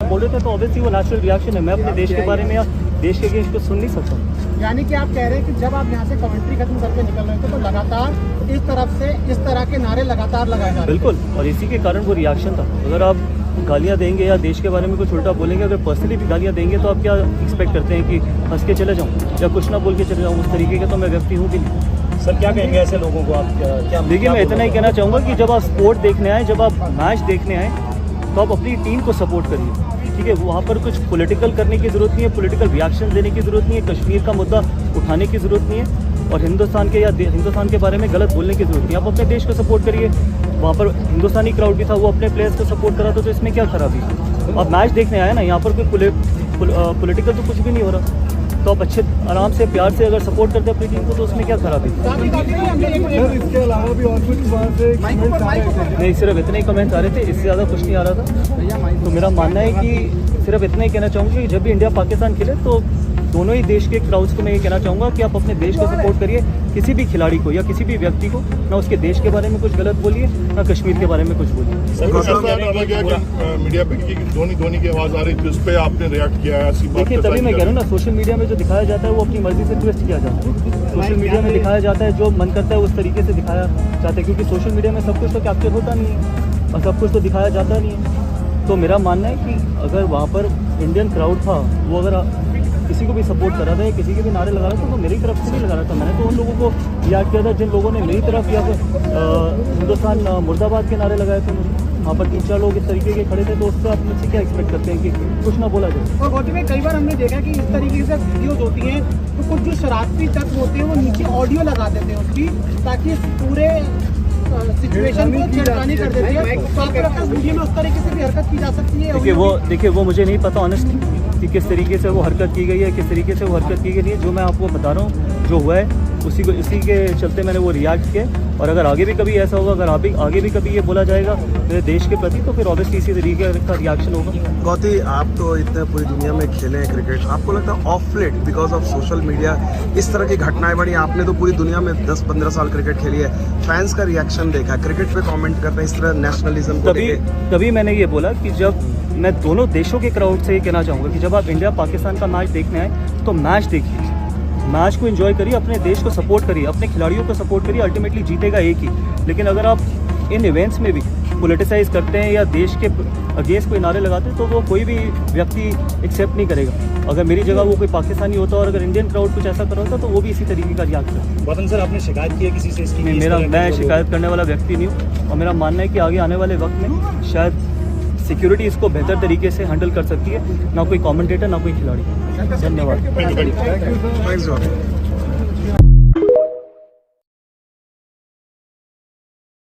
बोल रहे थे तो ऑब्वियसली वो नेचुरल रिएक्शन है। मैं अपने देश के बारे में या देश के अगेंस्ट कुछ सुन नहीं सकता। यानी कि आप कह रहे हैं कि जब आप यहाँ से कमेंट्री खत्म करके निकल रहे थे तो लगातार इस तरफ से इस तरह के नारे लगातार लगाए जा रहे थे। बिल्कुल, और इसी के कारण वो रिएक्शन था। अगर आप गालियाँ देंगे या देश के बारे में कुछ उल्टा बोलेंगे, अगर पर्सनली भी गालियाँ देंगे तो आप क्या एक्सपेक्ट करते हैं कि हंस के चले जाऊँ या कुछ ना बोल के चले जाऊँ? उस तरीके का तो मैं व्यक्ति हूँ भी नहीं। सर क्या कहेंगे ऐसे लोगों को आप? क्या देखिए, मैं इतना ही कहना चाहूँगा कि जब आप स्पोर्ट देखने आए, जब आप मैच देखने आए, तो आप अपनी टीम को सपोर्ट करिए, ठीक है? वहाँ पर कुछ पॉलिटिकल करने की ज़रूरत नहीं है, पॉलिटिकल रिएक्शन देने की ज़रूरत नहीं है, कश्मीर का मुद्दा उठाने की ज़रूरत नहीं है, और हिंदुस्तान के या हिंदुस्तान के बारे में गलत बोलने की ज़रूरत नहीं है। आप अपने देश को सपोर्ट करिए। वहाँ पर हिंदुस्तानी क्राउड भी था, वो अपने प्लेयर्स को सपोर्ट करा था, तो इसमें क्या खराबी है? आप मैच देखने आए ना, यहाँ पर कोई पॉलिटिकल तो कुछ भी नहीं हो रहा। तो आप अच्छे आराम से प्यार से अगर सपोर्ट करते हैं अपनी टीम को, तो उसमें क्या खराबी है? इसके अलावा भी और कुछ वहाँ से कमेंट्स आ रहे थे? नहीं, सिर्फ इतने ही कमेंट्स आ रहे थे, इससे ज़्यादा कुछ नहीं आ रहा था। तो मेरा मानना है कि सिर्फ इतना ही कहना चाहूँगा कि जब भी इंडिया पाकिस्तान खेले तो दोनों ही देश के क्राउड्स को मैं ये कहना चाहूँगा कि आप अपने देश को सपोर्ट करिए। किसी भी खिलाड़ी को या किसी भी व्यक्ति को ना उसके देश के बारे में कुछ गलत बोलिए, ना कश्मीर के बारे में कुछ बोलिए। मीडिया पे धोनी की आवाज़ आ रही थी, उस पर आपने रिएक्ट किया है? देखिए, तभी मैं कह रहा हूँ ना, सोशल मीडिया में जो दिखाया जाता है वो अपनी मर्जी से ट्विस्ट किया जाता है। सोशल मीडिया में दिखाया जाता है जो मन करता है उस तरीके से दिखाया जाता है, क्योंकि सोशल मीडिया में सब कुछ तो कैप्चर होता नहीं है और सब कुछ तो दिखाया जाता नहीं है। तो मेरा मानना है कि अगर वहाँ पर इंडियन क्राउड था, वो अगर किसी को भी सपोर्ट कर रहा था या किसी के भी नारे लगा रहा था, तो मेरी तरफ से नहीं लगा रहा था। मैंने तो उन लोगों को रिएक्ट किया था जिन लोगों ने मेरी तरफ या हिंदुस्तान मुर्दाबाद के नारे लगाए थे। वहाँ पर 3-4 लोग इस तरीके के खड़े थे, तो उससे आप मुझसे क्या एक्सपेक्ट करते हैं कि कुछ ना बोला जाए? और गौतम भाई, कई बार हमने देखा कि इस तरीके से वीडियोज होती हैं तो कुछ जो शरारती तत्व होते हैं वो नीचे ऑडियो लगा देते हैं उसकी, ताकि पूरे सिचुएशन को छेड़खानी कर देती है। तो आपको लगता है वीडियो में उस तरीके से भी हरकत की जा सकती है? देखिए वो मुझे नहीं पता ऑनेस्टली कि किस तरीके से वो हरकत की गई है, किस तरीके से वो हरकत की गई है। जो मैं आपको बता रहा हूँ जो हुआ है इसी के चलते मैंने वो रिएक्ट किया। और अगर आगे भी कभी ऐसा होगा, अगर आगे भी कभी ये बोला जाएगा मेरे देश के प्रति, तो फिर ऑब्वियसली इसी तरीके का रिएक्शन होगा। गौती, आप तो इतने पूरी दुनिया में खेले हैं क्रिकेट, आपको लगता है of late because of social media इस तरह की घटनाएं बढ़ी? आपने तो पूरी दुनिया में 10-15 साल क्रिकेट खेली है, फैंस का रिएक्शन देखा, क्रिकेट पे कमेंट करते हैं इस तरह नेशनलिज्म को लेके। तभी मैंने ये बोला कि जब मैं दोनों देशों के क्राउड से ये कहना चाहूँगा कि जब आप इंडिया पाकिस्तान का मैच देखने आए तो मैच देखिए, मैच को एंजॉय करिए, अपने देश को सपोर्ट करिए, अपने खिलाड़ियों को सपोर्ट करिए। अल्टीमेटली जीतेगा एक ही। लेकिन अगर आप इन इवेंट्स में भी पॉलिटिसाइज करते हैं या देश के अगेंस्ट कोई नारे लगाते हैं, तो वो कोई भी व्यक्ति एक्सेप्ट नहीं करेगा। अगर मेरी जगह वो कोई पाकिस्तानी होता और अगर इंडियन क्राउड कुछ ऐसा कर रहा होता तो वो भी इसी तरीके का रिएक्ट करता। वतन सर, आपने शिकायत की है किसी से इसकी? मैं शिकायत करने वाला व्यक्ति नहीं हूँ, और मेरा मानना है कि आगे आने वाले वक्त में शायद सिक्योरिटी इसको बेहतर तरीके से हैंडल कर सकती है, ना कोई कमेंटेटर ना कोई खिलाड़ी। धन्यवाद। थैंक्स।